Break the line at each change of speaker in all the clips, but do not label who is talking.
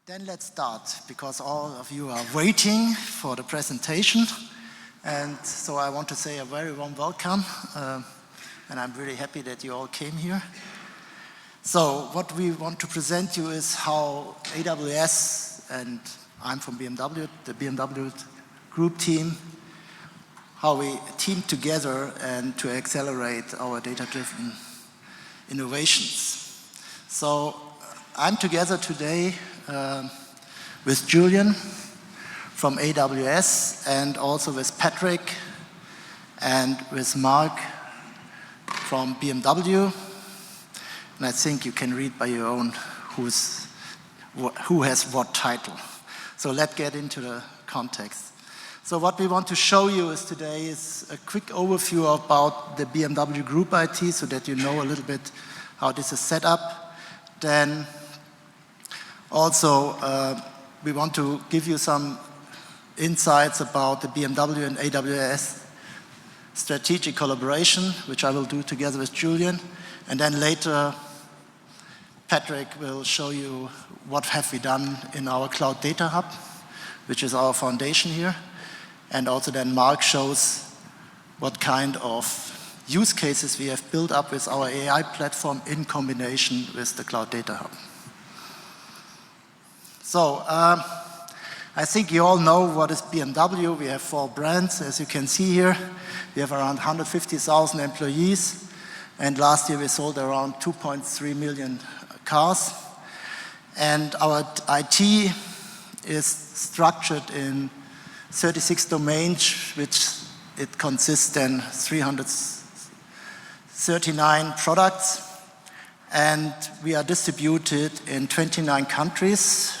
Then let's start, because all of you are waiting for the presentation. And so I want to say a very warm welcome. And I'm really happy that you all came here. So what we want to present you is how AWS, and I'm from BMW, the BMW Group team, how we team together and to accelerate our data-driven innovations. So I'm together today with Julian from AWS and also with Patrick and with Mark from BMW. And I think you can read by your own who has what title. So let's get into the context. So what we want to show you today is a quick overview about the BMW Group IT so that you know a little bit how this is set up. Then also, we want to give you some insights about the BMW and AWS strategic collaboration, which I will do together with Julian. And then later, Patrick will show you what have we done in our Cloud Data Hub, which is our foundation here. And also then Mark shows what kind of use cases we have built up with our AI platform in combination with the Cloud Data Hub. So, I think you all know what is BMW. We have 4 brands, as you can see here. We have around 150,000 employees, and last year we sold around 2.3 million cars. And our IT is structured in 36 domains, which it consists in 339 products, and we are distributed in 29 countries.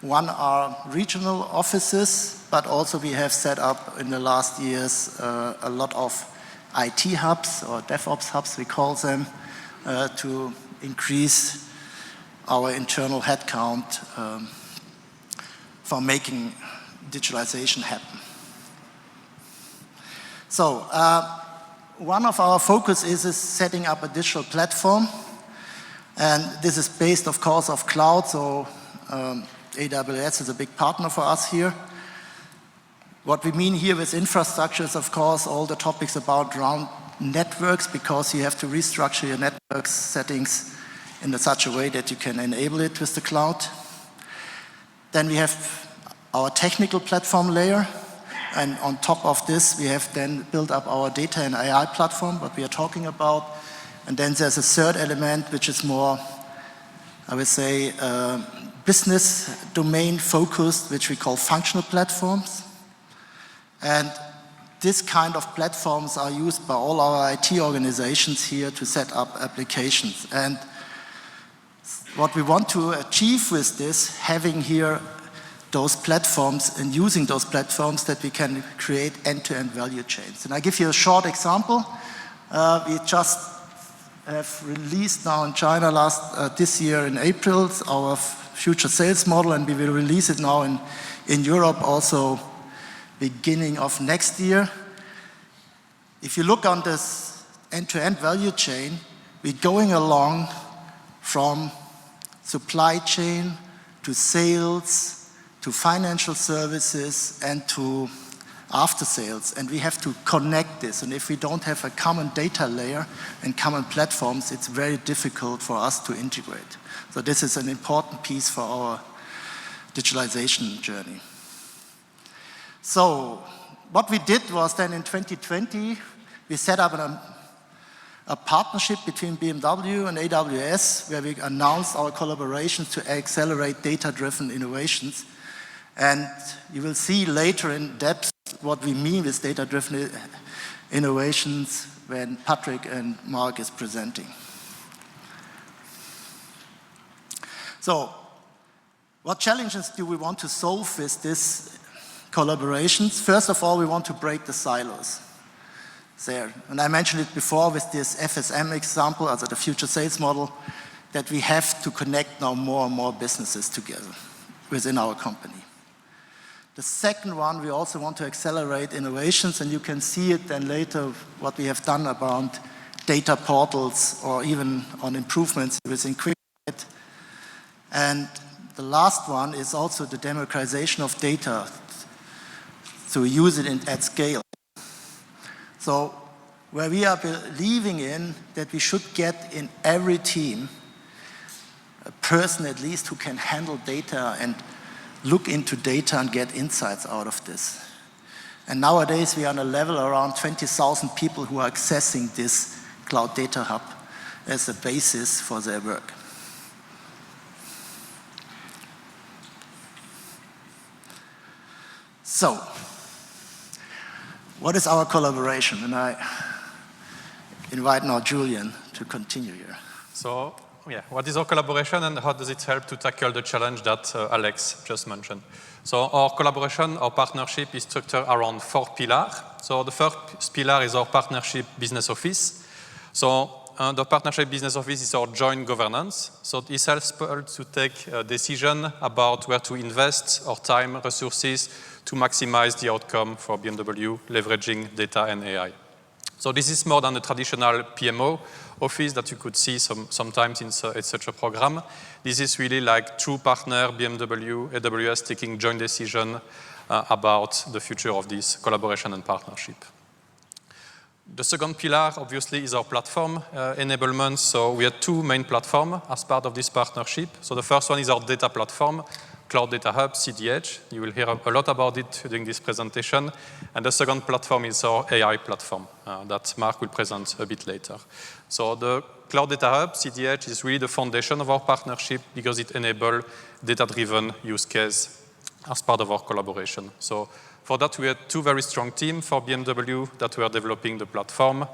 One are regional offices, but also we have set up in the last years a lot of IT hubs, or DevOps hubs we call them, to increase our internal headcount for making digitalization happen. So one of our focus is setting up a digital platform. And this is based, of course, of cloud, so AWS is a big partner for us here. What we mean here with infrastructure is, of course, all the topics around networks, because you have to restructure your network settings in such a way that you can enable it with the cloud. Then we have our technical platform layer, and on top of this, we have then built up our data and AI platform, what we are talking about. And then there's a third element, which is more, I would say, business domain focused, which we call functional platforms. And this kind of platforms are used by all our IT organizations here to set up applications. And what we want to achieve with this, having here those platforms and using those platforms, that we can create end-to-end value chains. And I give you a short example. We just have released now in China this year in April our future sales model, and we will release it now in Europe also beginning of next year. If you look on this end-to-end value chain, we're going along from supply chain to sales to financial services and to after sales, and we have to connect this. And if we don't have a common data layer and common platforms, it's very difficult for us to integrate. So this is an important piece for our digitalization journey. So what we did was then in 2020, we set up a partnership between BMW and AWS, where we announced our collaborations to accelerate data-driven innovations. And you will see later in depth what we mean with data-driven innovations when Patrick and Mark is presenting. So, what challenges do we want to solve with these collaborations? First of all, we want to break the silos there. And I mentioned it before with this FSM example, also the future sales model, that we have to connect now more and more businesses together within our company. The second one, we also want to accelerate innovations, and you can see it then later what we have done around data portals or even on improvements within QuickBit. And the last one is also the democratization of data to use it at scale. So where we are believing in that we should get in every team a person at least who can handle data and look into data and get insights out of this. And nowadays we are on a level around 20,000 people who are accessing this cloud data hub as a basis for their work. So, what is our collaboration? And I invite now Julian to continue here.
So, yeah, what is our collaboration and how does it help to tackle the challenge that Alex just mentioned? So our collaboration, our partnership is structured around 4 pillars. So the first pillar is our partnership business office. So the partnership business office is our joint governance. So this helps us to take a decision about where to invest our time, resources to maximize the outcome for BMW, leveraging data and AI. So this is more than a traditional PMO office that you could see sometimes in such a program. This is really like true partner, BMW, AWS taking joint decision about the future of this collaboration and partnership. The second pillar, obviously, is our platform enablement. So we have 2 main platforms as part of this partnership. So the first one is our data platform, Cloud Data Hub, CDH. You will hear a lot about it during this presentation. And the second platform is our AI platform that Mark will present a bit later. So the Cloud Data Hub, CDH, is really the foundation of our partnership because it enables data-driven use case as part of our collaboration. So for that, we had 2 very strong teams for BMW that were developing the platform,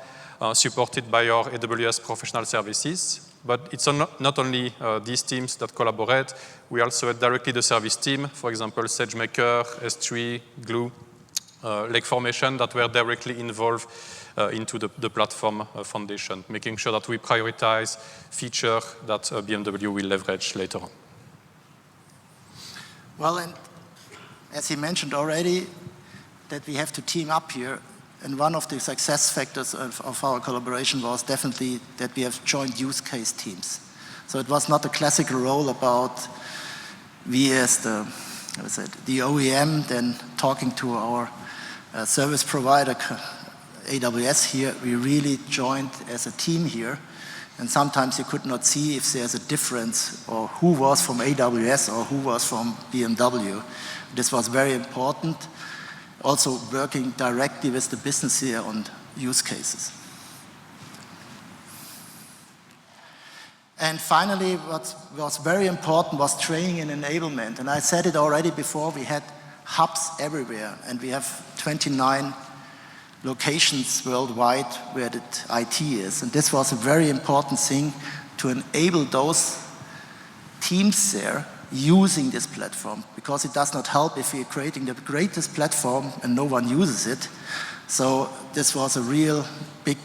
supported by our AWS professional services. But it's not only these teams that collaborate. We also had directly the service team, for example, SageMaker, S3, Glue, Lake Formation, that were directly involved into the platform foundation, making sure that we prioritize features that BMW will leverage later on.
Well, and as he mentioned already, that we have to team up here. And one of the success factors of our collaboration was definitely that we have joint use case teams. So it was not a classical role about we as the OEM then talking to our service provider, AWS here. We really joined as a team here. And sometimes you could not see if there's a difference or who was from AWS or who was from BMW. This was very important. Also working directly with the business here on use cases. And finally, what was very important was training and enablement. And I said it already before, we had hubs everywhere. And we have 29 locations worldwide where the IT is. And this was a very important thing to enable those teams there using this platform, because it does not help if we're creating the greatest platform and no one uses it. So this was a real big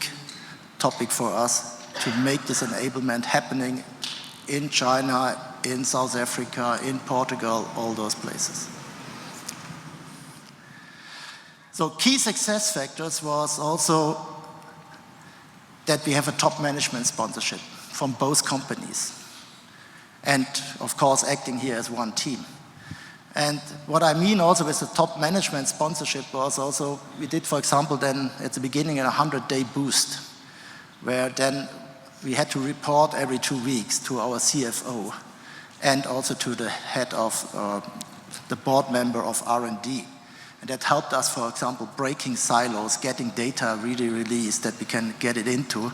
topic for us to make this enablement happening in China, in South Africa, in Portugal, all those places. So key success factors was also that we have a top management sponsorship from both companies. And of course, acting here as one team. And what I mean also with the top management sponsorship was also, we did, for example, then at the beginning, a 100-day boost, where then we had to report every 2 weeks to our CFO and also to the head of the board member of R&D. And that helped us, for example, breaking silos, getting data really released that we can get it into.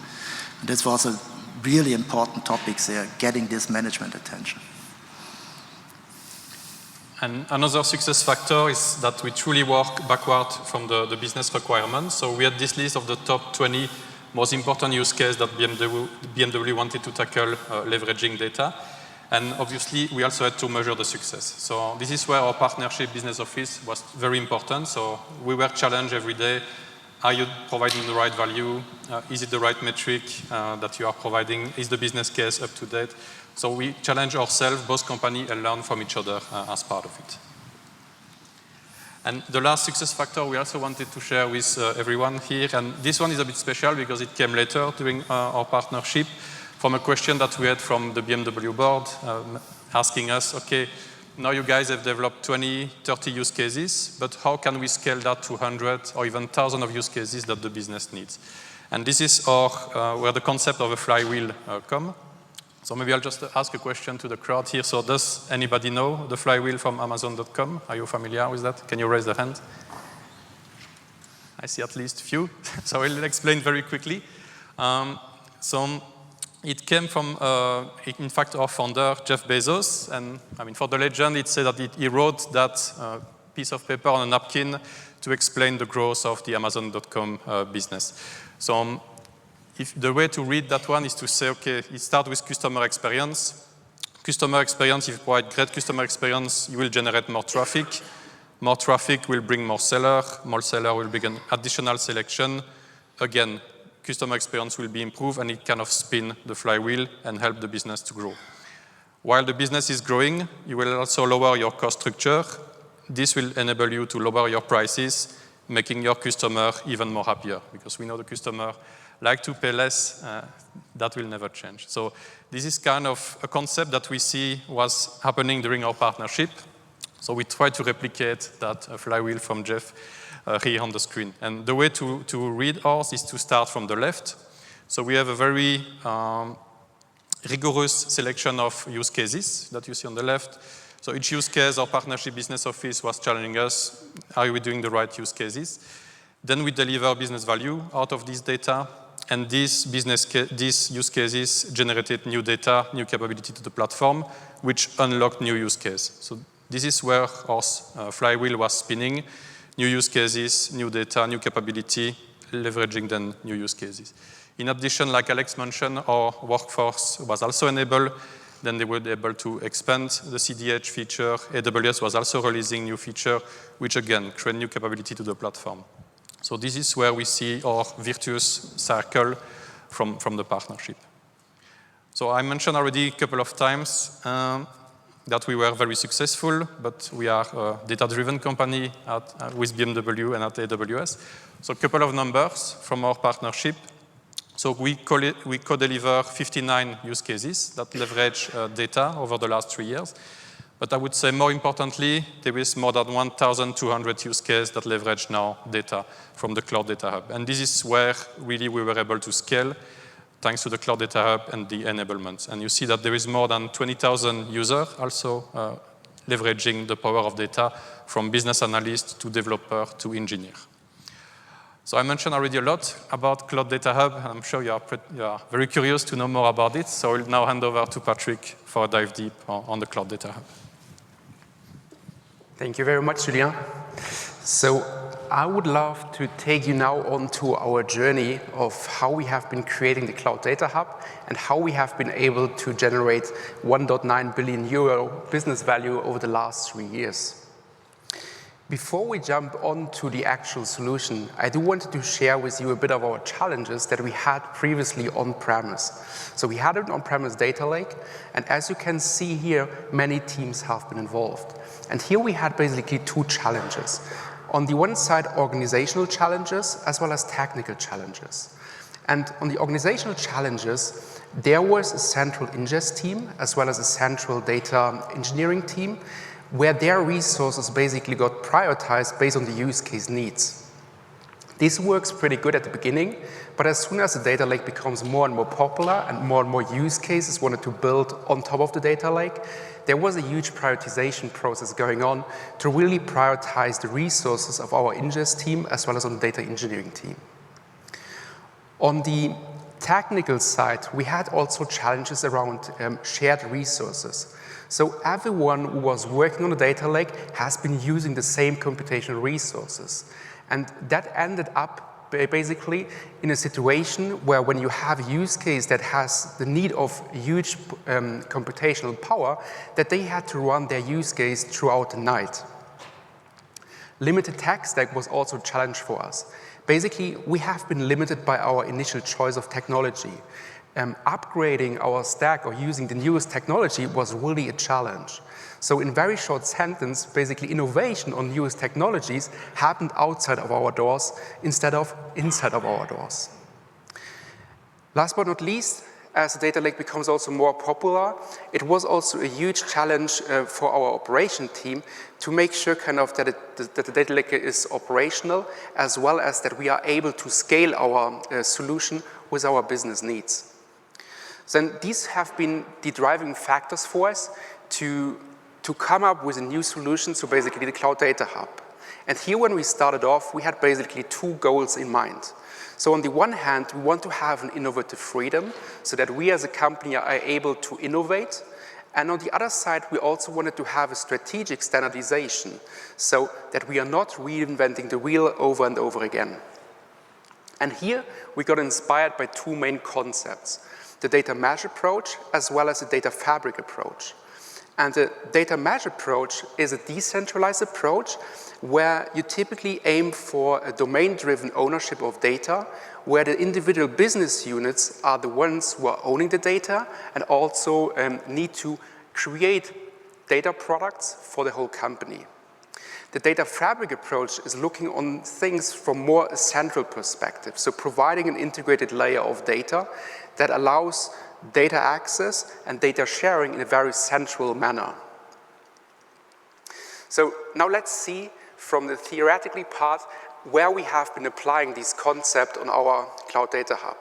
And this was a really important topics there, getting this management attention.
And another success factor is that we truly work backward from the business requirements. So we had this list of the top 20 most important use cases that BMW wanted to tackle leveraging data. And obviously, we also had to measure the success. So this is where our partnership business office was very important. So we were challenged every day. Are you providing the right value? Is it the right metric that you are providing? Is the business case up to date? So we challenge ourselves, both companies, and learn from each other as part of it. And the last success factor we also wanted to share with everyone here, and this one is a bit special because it came later during our partnership. from a question that we had from the BMW board, asking us, okay, now you guys have developed 20, 30 use cases, but how can we scale that to 100 or even 1,000 of use cases that the business needs? And this is where the concept of a flywheel come. So maybe I'll just ask a question to the crowd here. So does anybody know the flywheel from Amazon.com? Are you familiar with that? Can you raise the hand? I see at least a few. So I'll explain very quickly. So it came from, in fact, our founder, Jeff Bezos. And I mean, for the legend, it said that he wrote that piece of paper on a napkin to explain the growth of the Amazon.com business. So if the way to read that one is to say, okay, it starts with customer experience. Customer experience, if you provide great customer experience, you will generate more traffic. More traffic will bring more seller. More seller will bring an additional selection. Again, customer experience will be improved, and it kind of spin the flywheel and help the business to grow. While the business is growing, you will also lower your cost structure. This will enable you to lower your prices, making your customer even more happier, because we know the customer like to pay less. That will never change. So this is kind of a concept that we see was happening during our partnership. So we try to replicate that flywheel from Jeff here on the screen. And the way to read ours is to start from the left. So we have a very rigorous selection of use cases that you see on the left. So each use case, our partnership business office was challenging us, are we doing the right use cases? Then we deliver business value out of this data, and these use cases generated new data, new capability to the platform, which unlocked new use case. So this is where our flywheel was spinning. New use cases, new data, new capability, leveraging then new use cases. In addition, like Alex mentioned, our workforce was also enabled. Then they were able to expand the CDH feature. AWS was also releasing new feature, which again, create new capability to the platform. So this is where we see our virtuous circle from the partnership. So I mentioned already a couple of times that we were very successful, but we are a data-driven company with BMW and at AWS. So a couple of numbers from our partnership. So we co-deliver 59 use cases that leverage data over the last 3 years. But I would say more importantly, there is more than 1,200 use cases that leverage now data from the Cloud Data Hub. And this is where really we were able to scale thanks to the Cloud Data Hub and the enablements. And you see that there is more than 20,000 users also leveraging the power of data from business analyst to developer to engineer. So I mentioned already a lot about Cloud Data Hub. I'm sure you are very curious to know more about it. So I'll now hand over to Patrick for a dive deep on the Cloud Data Hub.
Thank you very much, Julien. So I would love to take you now onto our journey of how we have been creating the Cloud Data Hub and how we have been able to generate 1.9 billion euro business value over the last 3 years. Before we jump on to the actual solution, I do want to share with you a bit of our challenges that we had previously on-premise. So we had an on-premise data lake, and as you can see here, many teams have been involved. And here we had basically 2 challenges. On the one side, organizational challenges as well as technical challenges. And on the organizational challenges, there was a central ingest team as well as a central data engineering team where their resources basically got prioritized based on the use case needs. This works pretty good at the beginning, but as soon as the data lake becomes more and more popular and more use cases wanted to build on top of the data lake, there was a huge prioritization process going on to really prioritize the resources of our ingest team as well as on the data engineering team. On the technical side, we had also challenges around shared resources. So everyone who was working on the data lake has been using the same computational resources. And that ended up basically in a situation where when you have a use case that has the need of huge computational power, that they had to run their use case throughout the night. Limited tech stack was also a challenge for us. Basically, we have been limited by our initial choice of technology. Upgrading our stack or using the newest technology was really a challenge. So in very short sentence, basically innovation on newest technologies happened outside of our doors instead of inside of our doors. Last but not least, as the data lake becomes also more popular, it was also a huge challenge for our operation team to make sure kind of that the data lake is operational, as well as that we are able to scale our solution with our business needs. Then these have been the driving factors for us to come up with a new solution, so basically the Cloud Data Hub. And here when we started off, we had basically two goals in mind. So on the one hand, we want to have an innovative freedom so that we as a company are able to innovate. And on the other side, we also wanted to have a strategic standardization so that we are not reinventing the wheel over and over again. And here we got inspired by two main concepts, the data mesh approach as well as the data fabric approach. And the data mesh approach is a decentralized approach where you typically aim for a domain-driven ownership of data, where the individual business units are the ones who are owning the data and also need to create data products for the whole company. The data fabric approach is looking on things from more a central perspective, so providing an integrated layer of data that allows data access and data sharing in a very central manner. So now let's see from the theoretical part where we have been applying this concept on our Cloud Data Hub.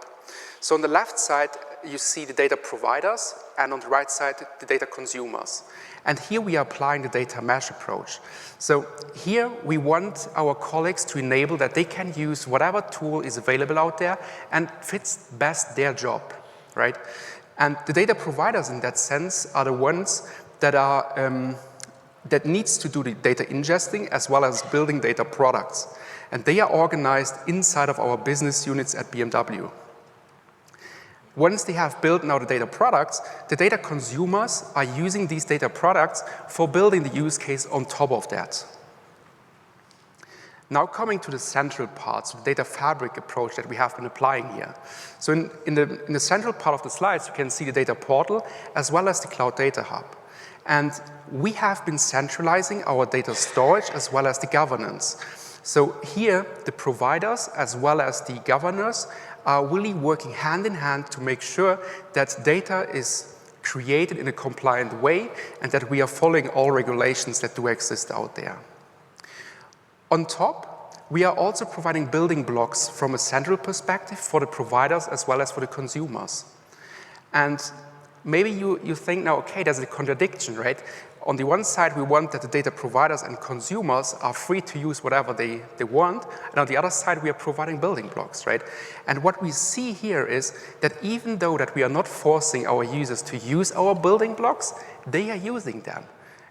So on the left side, you see the data providers, and on the right side, the data consumers. And here we are applying the data mesh approach. So here we want our colleagues to enable that they can use whatever tool is available out there and fits best their job, right? And the data providers in that sense are the ones that are that needs to do the data ingesting as well as building data products. And they are organized inside of our business units at BMW. Once they have built now the data products, the data consumers are using these data products for building the use case on top of that. Now coming to the central parts, the data fabric approach that we have been applying here. So in the central part of the slides, you can see the data portal as well as the Cloud Data Hub. And we have been centralizing our data storage as well as the governance. So here, the providers as well as the governors are really working hand in hand to make sure that data is created in a compliant way and that we are following all regulations that do exist out there. On top, we are also providing building blocks from a central perspective for the providers as well as for the consumers. And maybe you think now, okay, there's a contradiction, right? On the one side, we want that the data providers and consumers are free to use whatever they want, and on the other side, we are providing building blocks, right? And what we see here is that even though that we are not forcing our users to use our building blocks, they are using them.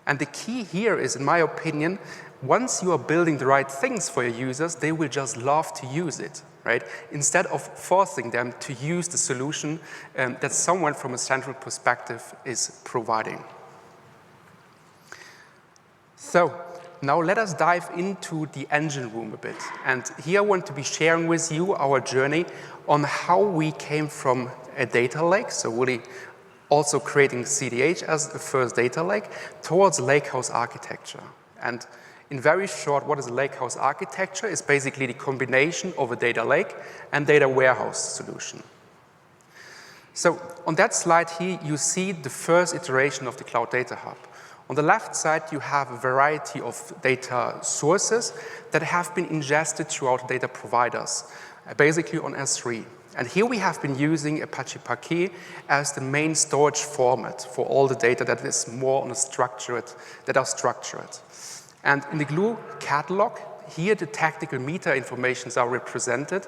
And the key here is, in my opinion, once you are building the right things for your users, they will just love to use it, right? Instead of forcing them to use the solution that someone from a central perspective is providing. So now let us dive into the engine room a bit. And here I want to be sharing with you our journey on how we came from a data lake, so really also creating CDH as the first data lake, towards Lakehouse architecture. And in very short, what is a Lakehouse architecture? It's basically the combination of a data lake and data warehouse solution. So on that slide here, you see the first iteration of the Cloud Data Hub. On the left side, you have a variety of data sources that have been ingested throughout data providers, basically on S3. And here we have been using Apache Parquet as the main storage format for all the data that is more on a structured. And in the Glue catalog, here the technical meta informations are represented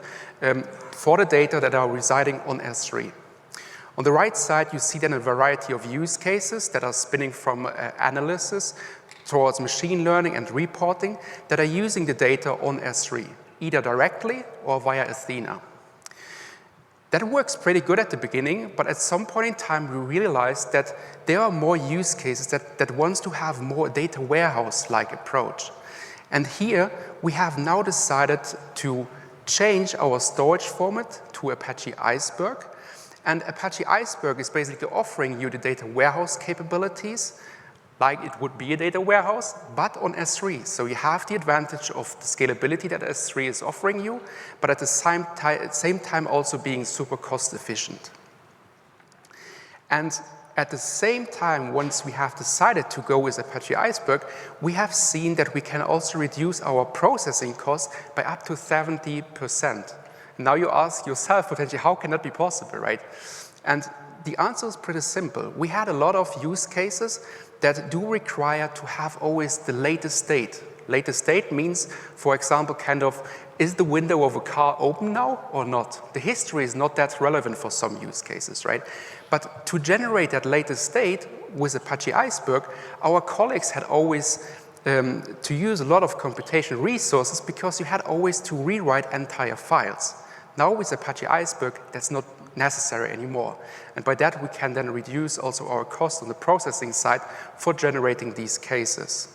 for the data that are residing on S3. On the right side, you see then a variety of use cases that are spinning from analysis towards machine learning and reporting that are using the data on S3, either directly or via Athena. That works pretty good at the beginning, but at some point in time, we realized that there are more use cases that wants to have more data warehouse-like approach. And here, we have now decided to change our storage format to Apache Iceberg. And Apache Iceberg is basically offering you the data warehouse capabilities, like it would be a data warehouse, but on S3. So you have the advantage of the scalability that S3 is offering you, but at the same time also being super cost efficient. And at the same time, once we have decided to go with Apache Iceberg, we have seen that we can also reduce our processing costs by up to 70%. Now you ask yourself potentially, how can that be possible, right? And the answer is pretty simple. We had a lot of use cases that do require to have always the latest state. Latest state means, for example, kind of, is the window of a car open now or not? The history is not that relevant for some use cases, right? But to generate that latest state with Apache Iceberg, our colleagues had always to use a lot of computational resources because you had always to rewrite entire files. Now with Apache Iceberg, that's not necessary anymore. And by that, we can then reduce also our cost on the processing side for generating these cases.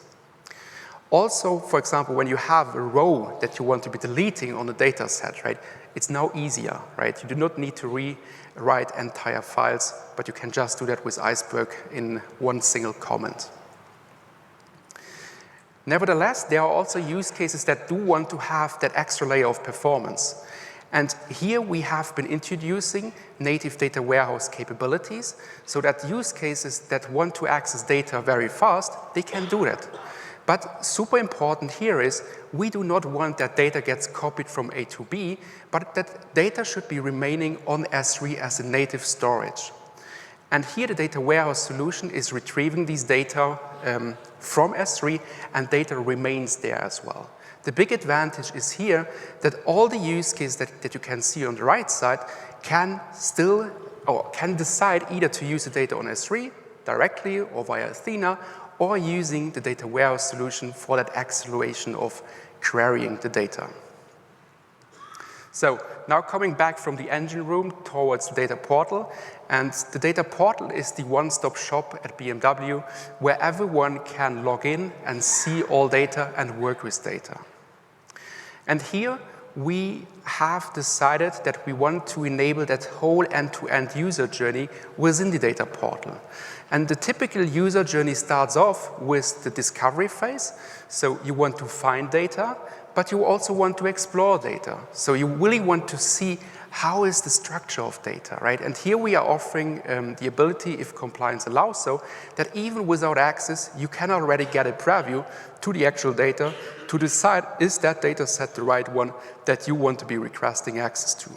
Also, for example, when you have a row that you want to be deleting on the data set, right, it's now easier, right? You do not need to rewrite entire files, but you can just do that with Iceberg in one single comment. Nevertheless, there are also use cases that do want to have that extra layer of performance. And here we have been introducing native data warehouse capabilities so that use cases that want to access data very fast, they can do that. But super important here is we do not want that data gets copied from A to B, but that data should be remaining on S3 as a native storage. And here the data warehouse solution is retrieving these data from S3 and data remains there as well. The big advantage is here that all the use cases that you can see on the right side can decide either to use the data on S3 directly or via Athena or using the data warehouse solution for that acceleration of querying the data. So now coming back from the engine room towards the data portal, and the data portal is the one-stop shop at BMW where everyone can log in and see all data and work with data. And here we have decided that we want to enable that whole end-to-end user journey within the data portal. And the typical user journey starts off with the discovery phase. So you want to find data, but you also want to explore data. So you really want to see how is the structure of data, right? And here we are offering the ability, if compliance allows so, that even without access, you can already get a preview to the actual data to decide, is that data set the right one that you want to be requesting access to?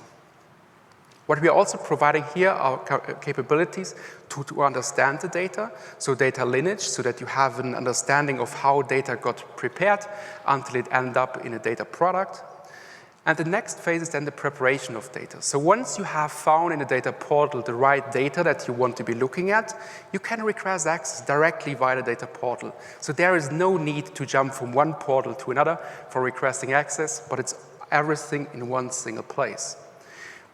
What we are also providing here are capabilities to understand the data, so data lineage, so that you have an understanding of how data got prepared until it ended up in a data product. And the next phase is then the preparation of data. So once you have found in the data portal the right data that you want to be looking at, you can request access directly via the data portal. So there is no need to jump from one portal to another for requesting access, but it's everything in one single place.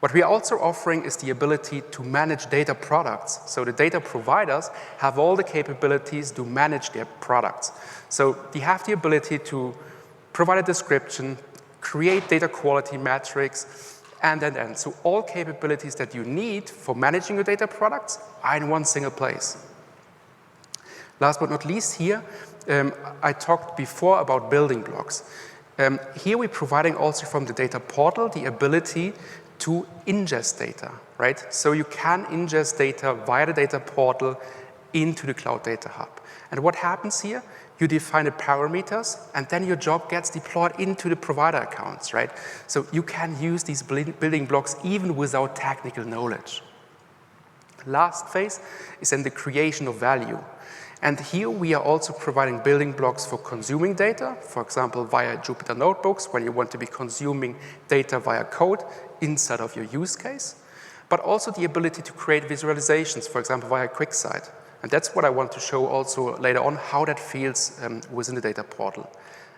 What we are also offering is the ability to manage data products. So the data providers have all the capabilities to manage their products. So they have the ability to provide a description, create data quality metrics, and. So all capabilities that you need for managing your data products are in one single place. Last but not least here, I talked before about building blocks. Here we're providing also from the data portal the ability to ingest data, right? So you can ingest data via the data portal into the Cloud Data Hub. And what happens here? You define the parameters, and then your job gets deployed into the provider accounts, right? So you can use these building blocks even without technical knowledge. Last phase is then the creation of value. And here we are also providing building blocks for consuming data, for example, via Jupyter Notebooks, when you want to be consuming data via code inside of your use case, but also the ability to create visualizations, for example, via QuickSight. And that's what I want to show also later on, how that feels within the data portal.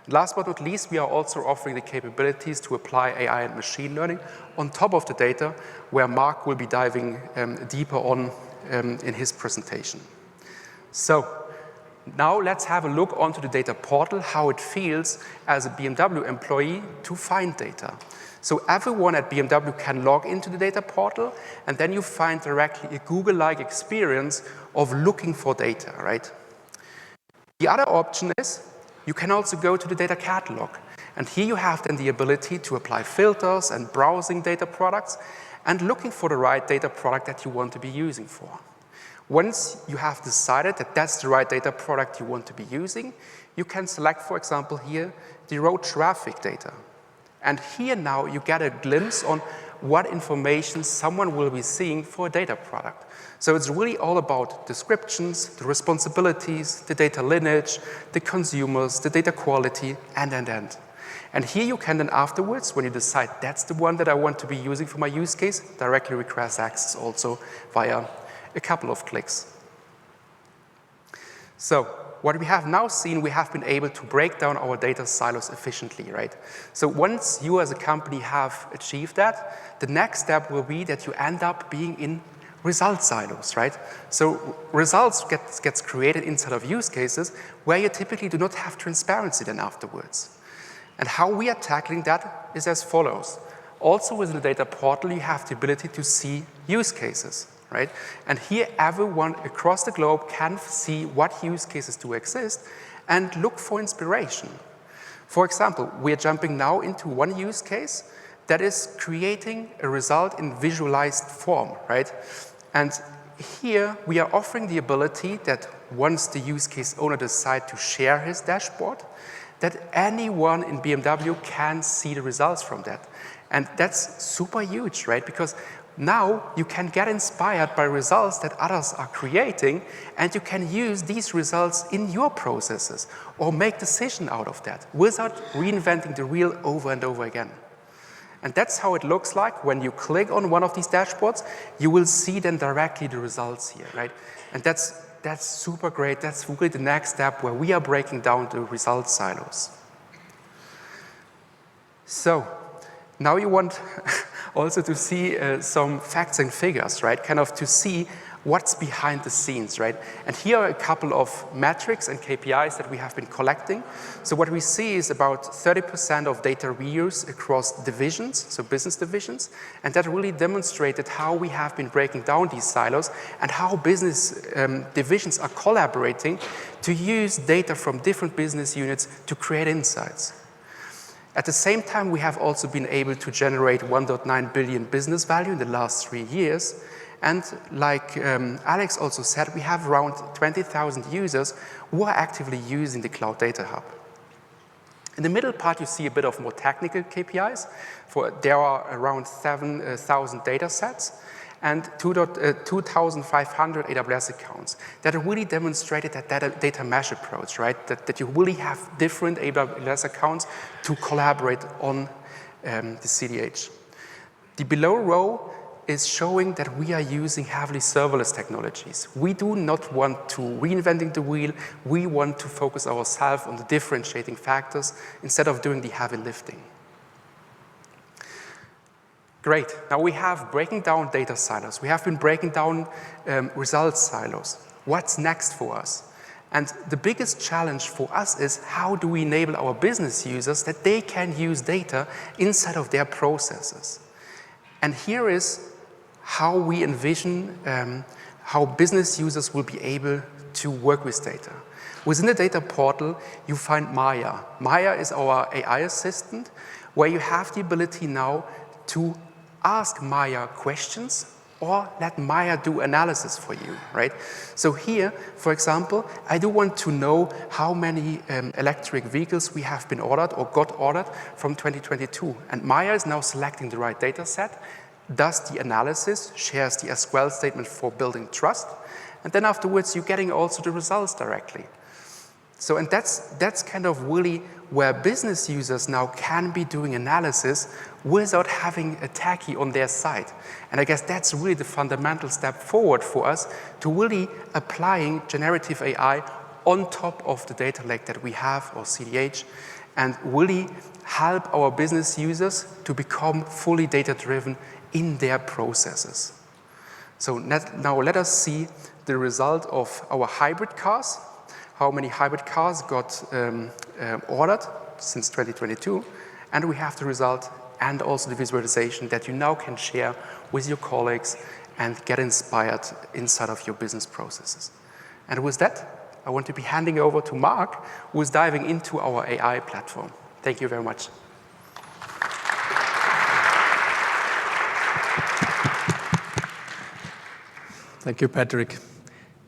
Last but not least, we are also offering the capabilities to apply AI and machine learning on top of the data, where Mark will be diving deeper on in his presentation. So now let's have a look onto the data portal, how it feels as a BMW employee to find data. So everyone at BMW can log into the data portal, and then you find directly a Google-like experience of looking for data, right? The other option is you can also go to the data catalog. And here you have then the ability to apply filters and browsing data products and looking for the right data product that you want to be using for. Once you have decided that that's the right data product you want to be using, you can select, for example, here, the road traffic data. And here now you get a glimpse on what information someone will be seeing for a data product. So it's really all about descriptions, the responsibilities, the data lineage, the consumers, the data quality, and. And here you can then afterwards, when you decide that's the one that I want to be using for my use case, directly request access also via a couple of clicks. So what we have now seen, we have been able to break down our data silos efficiently, right? So once you as a company have achieved that, the next step will be that you end up being in result silos, right? So results gets created inside of use cases where you typically do not have transparency then afterwards. And how we are tackling that is as follows. Also within the data portal, you have the ability to see use cases, right? And here everyone across the globe can see what use cases do exist and look for inspiration. For example, we are jumping now into one use case that is creating a result in visualized form, right? And here we are offering the ability that once the use case owner decides to share his dashboard, that anyone in BMW can see the results from that. And that's super huge, right? Because now you can get inspired by results that others are creating, and you can use these results in your processes or make decisions out of that without reinventing the wheel over and over again. And that's how it looks like when you click on one of these dashboards. You will see then directly the results here, right? And that's super great. That's really the next step where we are breaking down the result silos. So now you want also to see some facts and figures, right? Kind of to see what's behind the scenes, right? And here are a couple of metrics and KPIs that we have been collecting. So what we see is about 30% of data reuse across divisions, so business divisions, and that really demonstrated how we have been breaking down these silos and how business divisions are collaborating to use data from different business units to create insights. At the same time, we have also been able to generate 1.9 billion business value in the last 3 years. And like Alex also said, we have around 20,000 users who are actively using the Cloud Data Hub. In the middle part, you see a bit of more technical KPIs. There are around 7,000 data sets and 2,500 AWS accounts that really demonstrated that data mesh approach, right? That you really have different AWS accounts to collaborate on the CDH. The below row is showing that we are using heavily serverless technologies. We do not want to reinventing the wheel. We want to focus ourselves on the differentiating factors instead of doing the heavy lifting. Great. Now we have breaking down data silos. We have been breaking down results silos. What's next for us? And the biggest challenge for us is how do we enable our business users that they can use data inside of their processes? And here is how we envision how business users will be able to work with data. Within the data portal, you find Maya. Maya is our AI assistant, where you have the ability now to ask Maya questions or let Maya do analysis for you, right? So here, for example, I do want to know how many electric vehicles we have been ordered or got ordered from 2022. And Maya is now selecting the right data set, does the analysis, shares the SQL statement for building trust, and then afterwards you're getting also the results directly. So, and that's kind of really where business users now can be doing analysis without having a techie on their side. And I guess that's really the fundamental step forward for us to really applying generative AI on top of the data lake that we have, or CDH, and really help our business users to become fully data-driven in their processes. So now let us see the result of our hybrid cars, how many hybrid cars got ordered since 2022, and we have the result and also the visualization that you now can share with your colleagues and get inspired inside of your business processes. And with that, I want to be handing over to Mark, who is diving into our AI platform. Thank you very much.
Thank you, Patrick.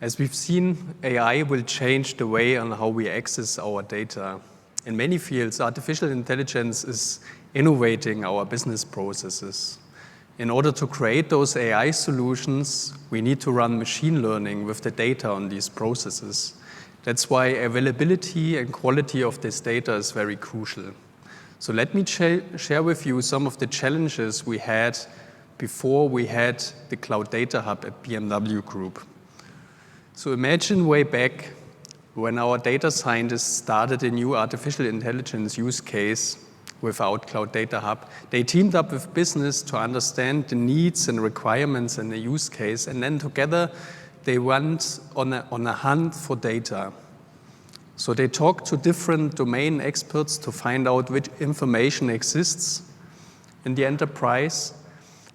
As we've seen, AI will change the way on how we access our data. In many fields, artificial intelligence is innovating our business processes. In order to create those AI solutions, we need to run machine learning with the data on these processes. That's why availability and quality of this data is very crucial. So let me share with you some of the challenges we had before we had the Cloud Data Hub at BMW Group. So imagine way back when our data scientists started a new artificial intelligence use case without Cloud Data Hub. They teamed up with business to understand the needs and requirements in the use case, and then together they went on a hunt for data. So they talked to different domain experts to find out which information exists in the enterprise,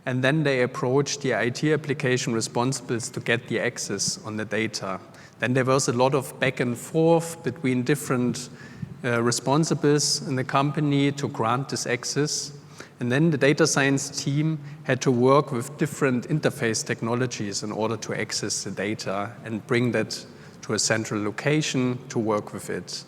and then they approached the IT application responsibles to get the access on the data. Then there was a lot of back and forth between different responsibles in the company to grant this access. And then the data science team had to work with different interface technologies in order to access the data and bring that to a central location to work with it.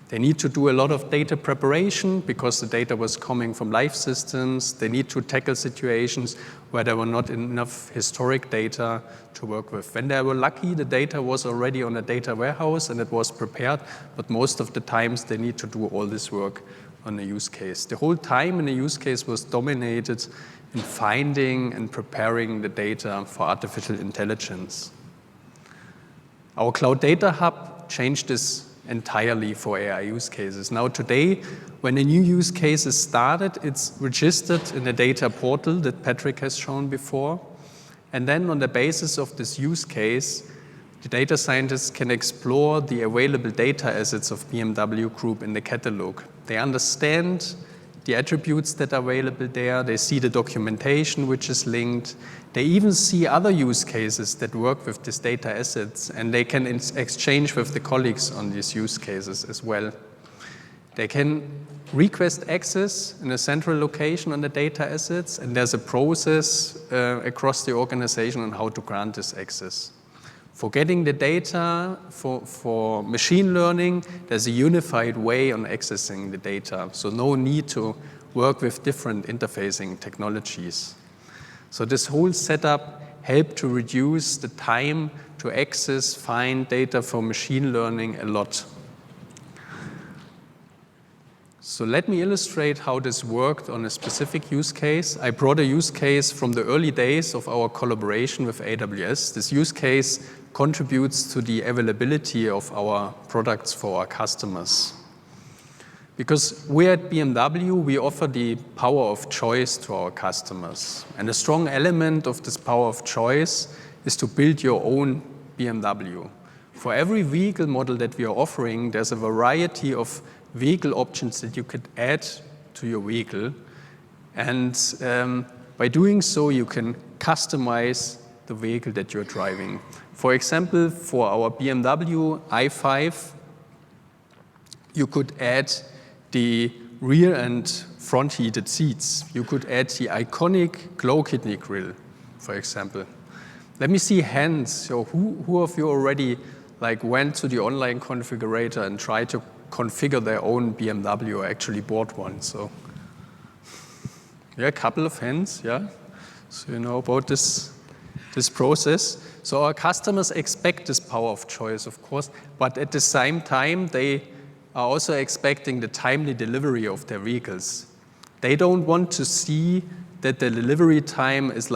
They need to do a lot of data preparation because the data was coming from live systems. They need to tackle situations where there were not enough historic data to work with. When they were lucky, the data was already on a data warehouse and it was prepared, but most of the times they need to do all this work on a use case. The whole time in a use case was dominated in finding and preparing the data for artificial intelligence. Our Cloud Data Hub changed this entirely for AI use cases. Now today, when a new use case is started, it's registered in a data portal that Patrick has shown before. And then on the basis of this use case, the data scientists can explore the available data assets of BMW Group in the catalog. They understand the attributes that are available there. They see the documentation which is linked. They even see other use cases that work with these data assets, and they can exchange with the colleagues on these use cases as well. They can request access in a central location on the data assets, and there's a process across the organization on how to grant this access. For getting the data, for machine learning, there's a unified way on accessing the data, so no need to work with different interfacing technologies. So this whole setup helped to reduce the time to access, find data for machine learning a lot. So let me illustrate how this worked on a specific use case. I brought a use case from the early days of our collaboration with AWS. This use case contributes to the availability of our products for our customers. Because we at BMW, we offer the power of choice to our customers. And a strong element of this power of choice is to build your own BMW. For every vehicle model that we are offering, there's a variety of vehicle options that you could add to your vehicle. And by doing so, you can customize the vehicle that you're driving. For example, for our BMW i5, you could add the rear and front heated seats. You could add the iconic glow kidney grille, for example. Let me see hands. So who of you already went to the online configurator and tried to configure their own BMW or actually bought one? So yeah, a couple of hands, yeah. So you know about this process. So our customers expect this power of choice, of course, but at the same time, they are also expecting the timely delivery of their vehicles. They don't want to see that the delivery time is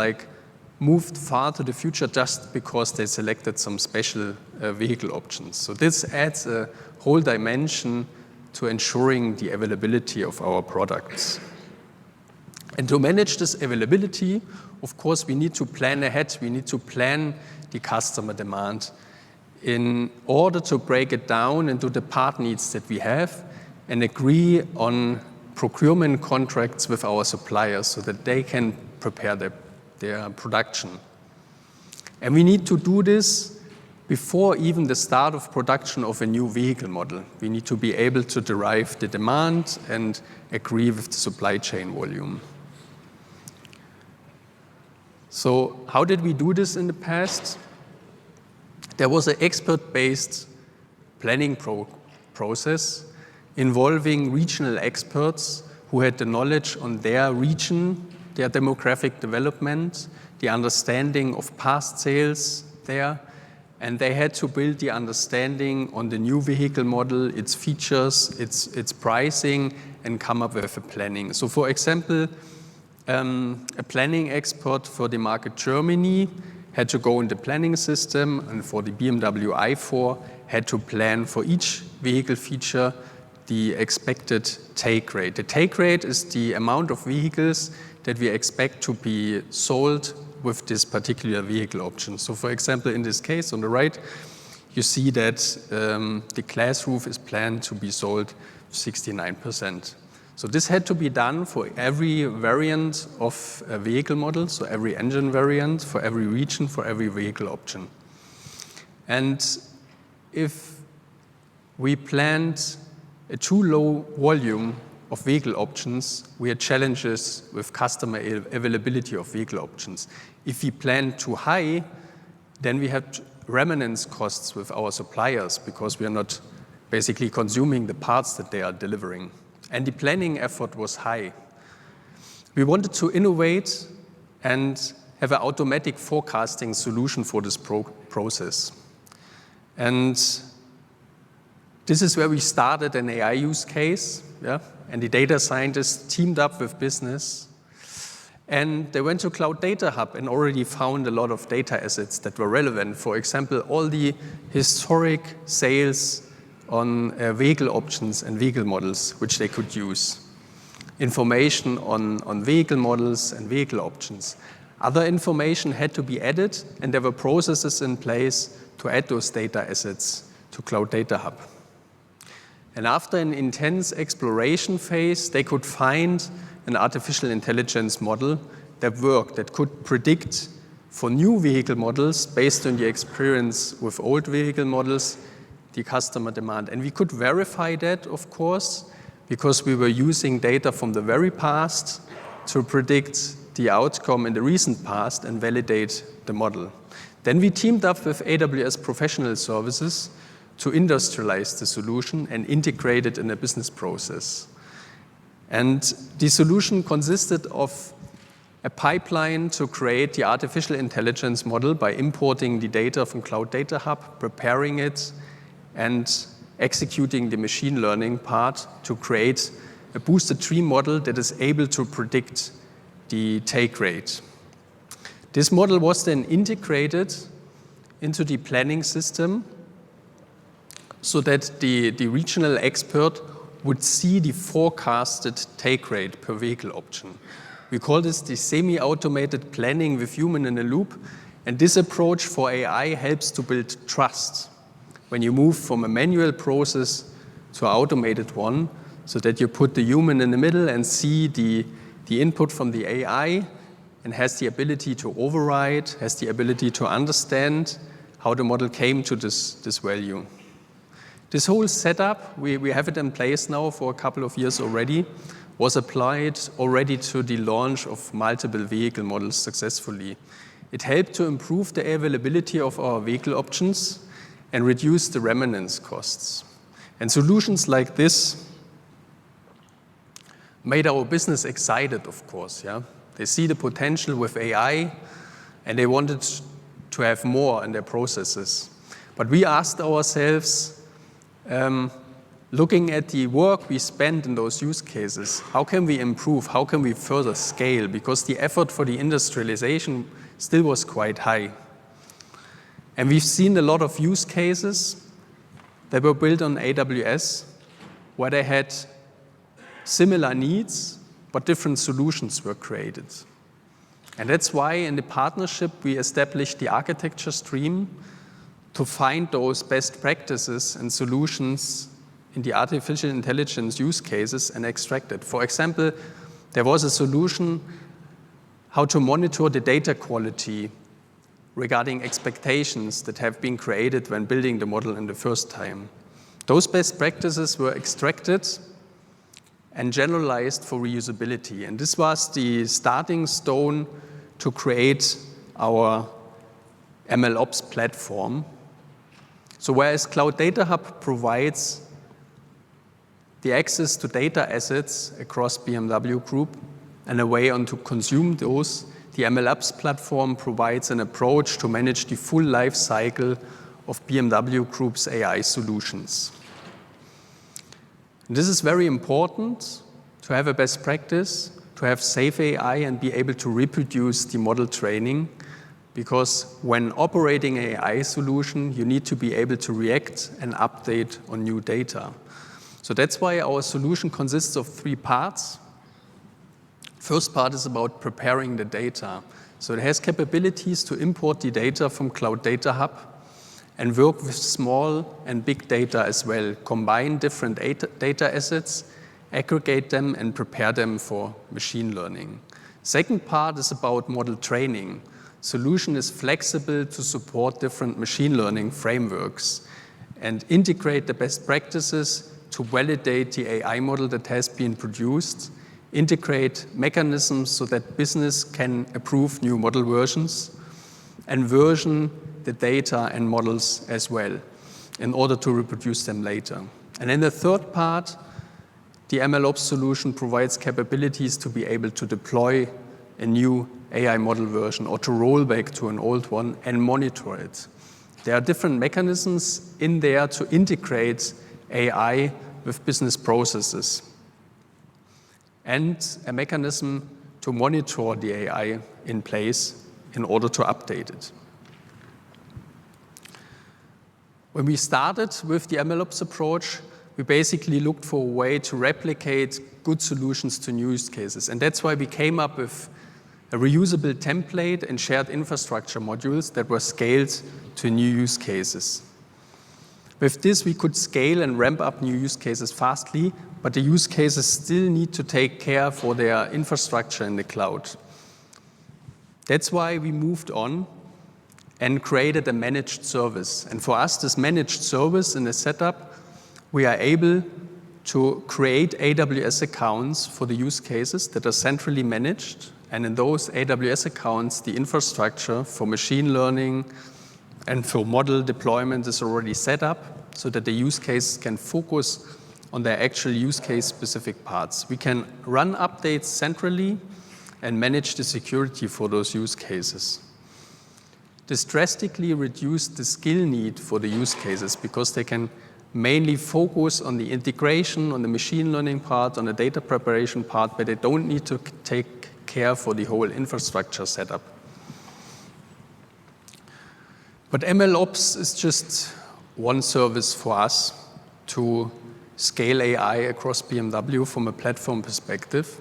moved far to the future just because they selected some special vehicle options. So this adds a whole dimension to ensuring the availability of our products. And to manage this availability, of course, we need to plan ahead. We need to plan the customer demand in order to break it down into the part needs that we have and agree on procurement contracts with our suppliers so that they can prepare their production. And we need to do this before even the start of production of a new vehicle model. We need to be able to derive the demand and agree with the supply chain volume. So how did we do this in the past? there was an expert-based planning process involving regional experts who had the knowledge on their region, their demographic development, the understanding of past sales there, and they had to build the understanding on the new vehicle model, its features, its pricing, and come up with a planning. So for example, a planning expert for the market Germany had to go in the planning system, and for the BMW i4 had to plan for each vehicle feature the expected take rate. The take rate is the amount of vehicles that we expect to be sold with this particular vehicle option. So for example, in this case on the right, you see that the glass roof is planned to be sold 69%. So this had to be done for every variant of a vehicle model, so every engine variant, for every region, for every vehicle option. And if we planned a too low volume of vehicle options, we had challenges with customer availability of vehicle options. If we planned too high, then we had remnants costs with our suppliers because we are not basically consuming the parts that they are delivering. And the planning effort was high. We wanted to innovate and have an automatic forecasting solution for this process. And this is where we started an AI use case, and the data scientists teamed up with business. And they went to Cloud Data Hub and already found a lot of data assets that were relevant. For example, all the historic sales on vehicle options and vehicle models, which they could use. Information on vehicle models and vehicle options. Other information had to be added, and there were processes in place to add those data assets to Cloud Data Hub. And after an intense exploration phase, they could find an artificial intelligence model that worked, that could predict for new vehicle models based on the experience with old vehicle models, the customer demand. And we could verify that, of course, because we were using data from the very past to predict the outcome in the recent past and validate the model. Then we teamed up with AWS professional services to industrialize the solution and integrate it in a business process. And the solution consisted of a pipeline to create the artificial intelligence model by importing the data from Cloud Data Hub, preparing it, and executing the machine learning part to create a boosted tree model that is able to predict the take rate. This model was then integrated into the planning system so that the regional expert would see the forecasted take rate per vehicle option. We call this the semi-automated planning with human in a loop, and this approach for AI helps to build trust when you move from a manual process to an automated one, so that you put the human in the middle and see the input from the AI and has the ability to override, has the ability to understand how the model came to this value. This whole setup, we have it in place now for a couple of years already, was applied already to the launch of multiple vehicle models successfully. It helped to improve the availability of our vehicle options and reduce the remnants costs. And solutions like this made our business excited, of course. They see the potential with AI, and they wanted to have more in their processes. But we asked ourselves, looking at the work we spent in those use cases, how can we improve? How can we further scale? Because the effort for the industrialization still was quite high. And we've seen a lot of use cases that were built on AWS where they had similar needs, but different solutions were created. And that's why in the partnership we established the architecture stream to find those best practices and solutions in the artificial intelligence use cases and extract it. For example, there was a solution how to monitor the data quality regarding expectations that have been created when building the model in the first time. Those best practices were extracted and generalized for reusability. And this was the starting stone to create our MLOps platform, So whereas Cloud Data Hub provides the access to data assets across BMW Group and a way on to consume those, the MLOps platform provides an approach to manage the full life cycle of BMW Group's AI solutions. And this is very important to have a best practice, to have safe AI and be able to reproduce the model training, because when operating an AI solution, you need to be able to react and update on new data. So that's why our solution consists of 3 parts. First part is about preparing the data. So it has capabilities to import the data from Cloud Data Hub and work with small and big data as well, combine different data assets, aggregate them, and prepare them for machine learning. Second part is about model training. Solution is flexible to support different machine learning frameworks and integrate the best practices to validate the AI model that has been produced, integrate mechanisms so that business can approve new model versions, and version the data and models as well in order to reproduce them later. And in the third part, the MLOps solution provides capabilities to be able to deploy a new AI model version or to roll back to an old one and monitor it. There are different mechanisms in there to integrate AI with business processes and a mechanism to monitor the AI in place in order to update it. When we started with the MLOps approach, we basically looked for a way to replicate good solutions to new use cases. And that's why we came up with a reusable template and shared infrastructure modules that were scaled to new use cases. With this, we could scale and ramp up new use cases fastly, but the use cases still need to take care for their infrastructure in the cloud. That's why we moved on and created a managed service. And for us, this managed service in the setup, we are able to create AWS accounts for the use cases that are centrally managed. And in those AWS accounts, the infrastructure for machine learning and for model deployment is already set up so that the use case can focus on their actual use case specific parts. We can run updates centrally and manage the security for those use cases. This drastically reduced the skill need for the use cases because they can mainly focus on the integration, on the machine learning part, on the data preparation part, but they don't need to take care for the whole infrastructure setup. But MLOps is just one service for us to scale AI across BMW from a platform perspective.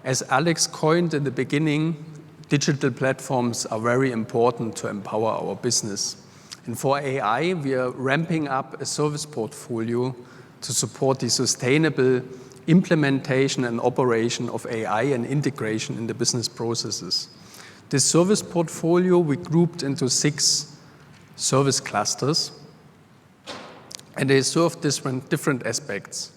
As Alex coined in the beginning, digital platforms are very important to empower our business. And for AI, we are ramping up a service portfolio to support the sustainable implementation and operation of AI and integration in the business processes. This service portfolio we grouped into 6 service clusters, and they serve different aspects.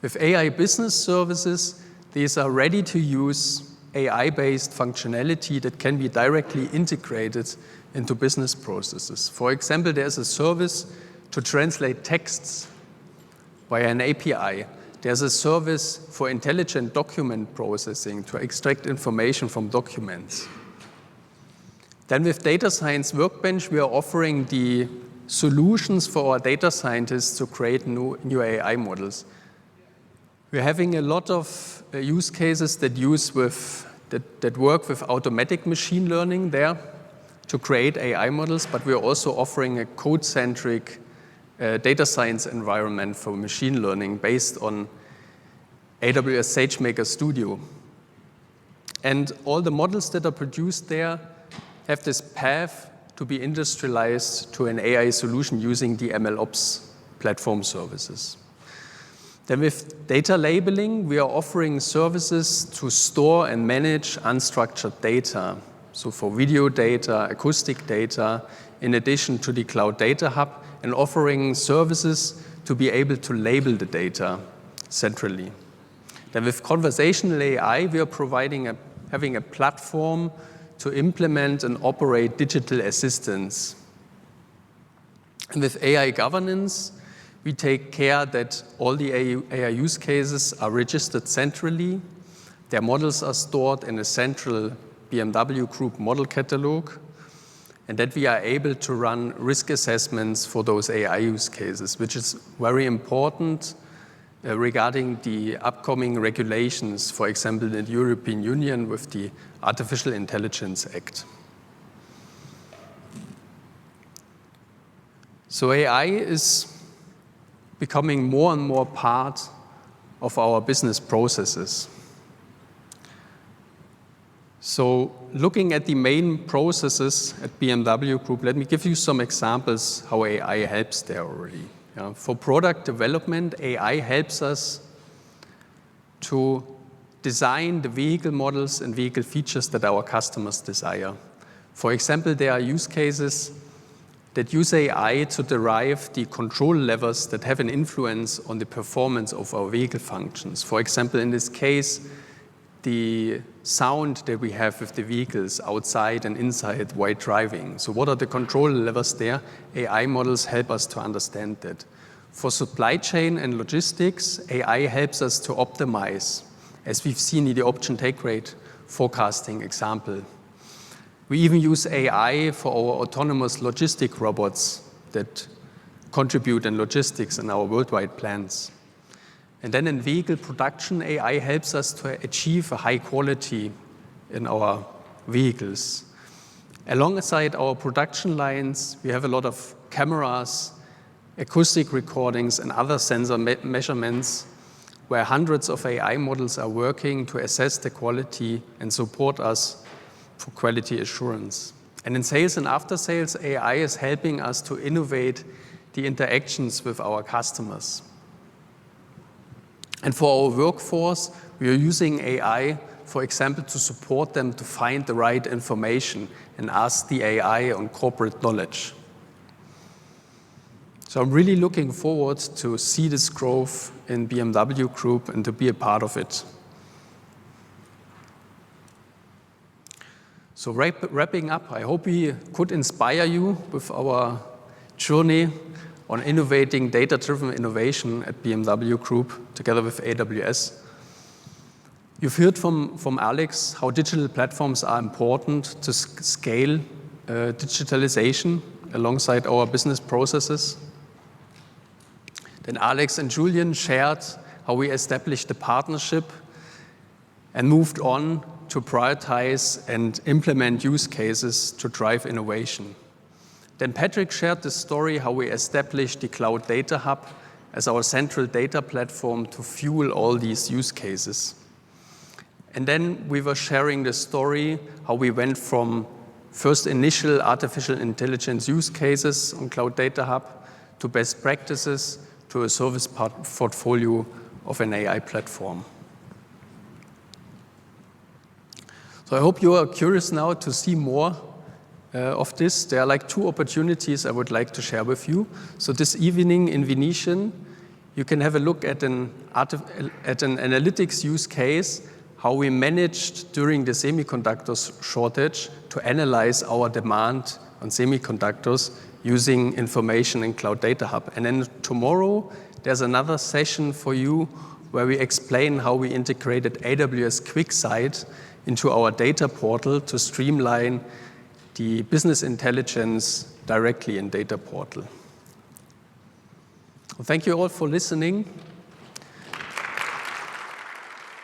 With AI business services, these are ready-to-use AI-based functionality that can be directly integrated into business processes. For example, there's a service to translate texts via an API. There's a service for intelligent document processing to extract information from documents. Then with Data Science Workbench, we are offering the solutions for our data scientists to create new AI models. We're having a lot of use cases that work with automatic machine learning there to create AI models, but we're also offering a code-centric data science environment for machine learning based on AWS SageMaker Studio. And all the models that are produced there have this path to be industrialized to an AI solution using the MLOps platform services. Then with data labeling, we are offering services to store and manage unstructured data. So for video data, acoustic data, in addition to the Cloud Data Hub, and offering services to be able to label the data centrally. Then with conversational AI, we are having a platform to implement and operate digital assistants. And with AI governance, we take care that all the AI use cases are registered centrally. Their models are stored in a central BMW Group model catalog, and that we are able to run risk assessments for those AI use cases, which is very important regarding the upcoming regulations, for example, in the European Union with the Artificial Intelligence Act. So AI is becoming more and more part of our business processes. So looking at the main processes at BMW Group, let me give you some examples how AI helps there already. For product development, AI helps us to design the vehicle models and vehicle features that our customers desire. For example, there are use cases that use AI to derive the control levers that have an influence on the performance of our vehicle functions. For example, in this case, the sound that we have with the vehicles outside and inside while driving. So what are the control levers there? AI models help us to understand that. For supply chain and logistics, AI helps us to optimize, as we've seen in the option take rate forecasting example. We even use AI for our autonomous logistic robots that contribute in logistics in our worldwide plants. And then in vehicle production, AI helps us to achieve a high quality in our vehicles. Alongside our production lines, we have a lot of cameras, acoustic recordings, and other sensor measurements where hundreds of AI models are working to assess the quality and support us for quality assurance. And in sales and after sales, AI is helping us to innovate the interactions with our customers. And for our workforce, we are using AI, for example, to support them to find the right information and ask the AI on corporate knowledge. So I'm really looking forward to see this growth in BMW Group and to be a part of it. So wrapping up, I hope we could inspire you with our journey on innovating data-driven innovation at BMW Group together with AWS. You've heard from Alex how digital platforms are important to scale digitalization alongside our business processes. Then Alex and Julian shared how we established a partnership and moved on to prioritize and implement use cases to drive innovation. Then Patrick shared the story how we established the Cloud Data Hub as our central data platform to fuel all these use cases. And then we were sharing the story how we went from first initial artificial intelligence use cases on Cloud Data Hub to best practices to a service portfolio of an AI platform. So I hope you are curious now to see more of this. There are like 2 opportunities I would like to share with you. So this evening in Venetian, you can have a look at an analytics use case, how we managed during the semiconductors shortage to analyze our demand on semiconductors using information in Cloud Data Hub. And then tomorrow, there's another session for you where we explain how we integrated AWS QuickSight into our data portal to streamline the business intelligence directly in data portal. Well, thank you all for listening.